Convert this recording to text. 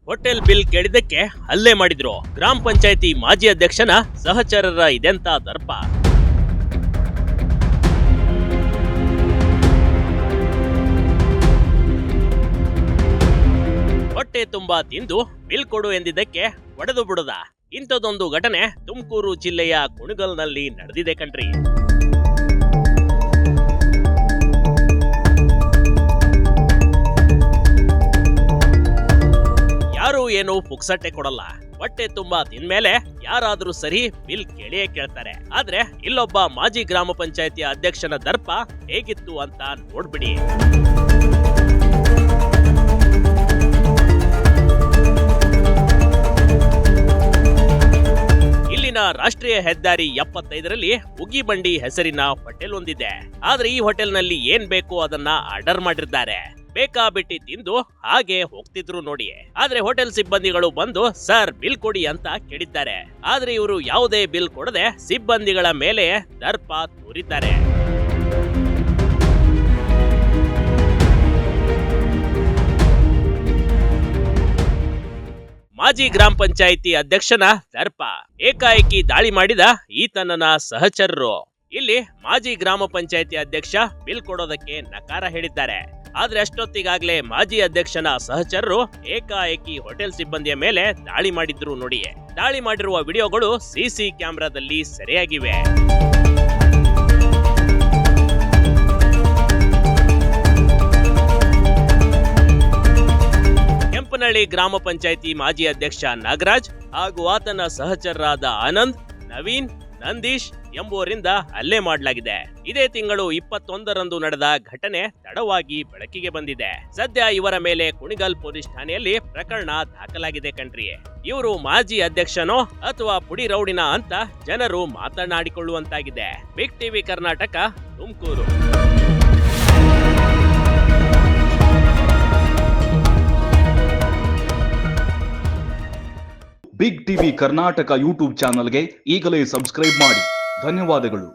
Hotel bill ಕೇಳಿದ್ದಕ್ಕೆ ಹಲ್ಲೆ ಮಾಡಿದ್ರು. ಗ್ರಾಮ ಪಂಚಾಯಿತಿ ಮಾಜಿ ಅಧ್ಯಕ್ಷನ ಸಹಚರರ ಇದೆಂತ ದರ್ಪ. ಹೊಟ್ಟೆ ತುಂಬಾ ತಿಂದು ಬಿಲ್ ಕೊಡು ಎಂದಿದ್ದಕ್ಕೆ ಒಡೆದು ಬಿಡುದ. ಇಂಥದೊಂದು ಘಟನೆ ತುಮಕೂರು ಜಿಲ್ಲೆಯ ಕುಣಗಲ್ನಲ್ಲಿ ನಡೆದಿದೆ ಕಣ್ರಿ. ಯಾರು ಏನು ಪುಕ್ಸಟ್ಟೆ ಕೊಡಲ್ಲ. ಹೊಟ್ಟೆ ತುಂಬಾ ತಿಂದ್ಮೇಲೆ ಯಾರಾದ್ರೂ ಸರಿ ಬಿಲ್ ಕೇಳಿಯೇ ಕೇಳ್ತಾರೆ. ಆದ್ರೆ ಇಲ್ಲೊಬ್ಬ ಮಾಜಿ ಗ್ರಾಮ ಪಂಚಾಯಿತಿ ಅಧ್ಯಕ್ಷನ ದರ್ಪ ಹೇಗಿತ್ತು ಅಂತ ನೋಡ್ಬಿಡಿ. ಇಲ್ಲಿನ ರಾಷ್ಟ್ರೀಯ ಹೆದ್ದಾರಿ 75ರಲ್ಲಿ ಉಗಿಬಂಡಿ ಹೆಸರಿನ ಹೋಟೆಲ್ ಒಂದಿದೆ. ಆದ್ರೆ ಈ ಹೋಟೆಲ್ನಲ್ಲಿ ಏನ್ ಬೇಕು ಅದನ್ನ ಆರ್ಡರ್ ಮಾಡಿರ್ತಾರೆ. ಬೇಕಾಬಿಟ್ಟಿ ತಿಂದು ಹಾಗೆ ಹೋಗ್ತಿದ್ರು ನೋಡಿ. ಆದ್ರೆ ಹೋಟೆಲ್ ಸಿಬ್ಬಂದಿಗಳು ಬಂದು ಸರ್ ಬಿಲ್ ಕೊಡಿ ಅಂತ ಕೇಳಿದ್ದಾರೆ. ಆದ್ರೆ ಇವರು ಯಾವುದೇ ಬಿಲ್ ಕೊಡದೆ ಸಿಬ್ಬಂದಿಗಳ ಮೇಲೆ ದರ್ಪ ತೋರಿದ್ದಾರೆ. ಮಾಜಿ ಗ್ರಾಮ ಪಂಚಾಯಿತಿ ಅಧ್ಯಕ್ಷನ ದರ್ಪ. ಏಕಾಏಕಿ ದಾಳಿ ಮಾಡಿದ ಈತನನ ಸಹಚರರು. ಇಲ್ಲಿ ಮಾಜಿ ಗ್ರಾಮ ಪಂಚಾಯಿತಿ ಅಧ್ಯಕ್ಷ ಬಿಲ್ ಕೊಡೋದಕ್ಕೆ ನಕಾರ ಹೇಳಿದ್ದಾರೆ. ಆದ್ರೆ ಅಷ್ಟೊತ್ತಿಗಾಗ್ಲೇ ಮಾಜಿ ಅಧ್ಯಕ್ಷನ ಸಹಚರರು ಏಕಾಏಕಿ ಹೋಟೆಲ್ ಸಿಬ್ಬಂದಿಯ ಮೇಲೆ ದಾಳಿ ಮಾಡಿದ್ರು ನೋಡಿ. ದಾಳಿ ಮಾಡಿರುವ ವಿಡಿಯೋಗಳು ಸಿಸಿ ಕ್ಯಾಮೆರಾದಲ್ಲಿ ಸೆರೆಯಾಗಿವೆ. ಕೆಂಪನಹಳ್ಳಿ ಗ್ರಾಮ ಪಂಚಾಯಿತಿ ಮಾಜಿ ಅಧ್ಯಕ್ಷ ನಾಗರಾಜ್ ಹಾಗೂ ಆತನ ಸಹಚರರಾದ ಆನಂದ್, ನವೀನ್, ನಂದೀಶ್ ಎಂಬುವರಿಂದ ಹಲ್ಲೆ ಮಾಡಲಾಗಿದೆ. ಇದೇ ತಿಂಗಳು 21ರಂದು ನಡೆದ ಘಟನೆ ತಡವಾಗಿ ಬೆಳಕಿಗೆ ಬಂದಿದೆ. ಸದ್ಯ ಇವರ ಮೇಲೆ ಕುಣಿಗಲ್ ಪೊಲೀಸ್ ಠಾಣೆಯಲ್ಲಿ ಪ್ರಕರಣ ದಾಖಲಾಗಿದೆ ಕಣ್ರಿ. ಇವರು ಮಾಜಿ ಅಧ್ಯಕ್ಷನೋ ಅಥವಾ ಪುಡಿ ರೌಡಿನ ಅಂತ ಜನರು ಮಾತನಾಡಿಕೊಳ್ಳುವಂತಾಗಿದೆ. Big TV Karnataka, Tumakuru. Big TV Karnataka YouTube ಚಾನಲ್ಗೆ ಈಗಲೇ ಸಬ್ಸ್ಕ್ರೈಬ್ ಮಾಡಿ. ಧನ್ಯವಾದಗಳು.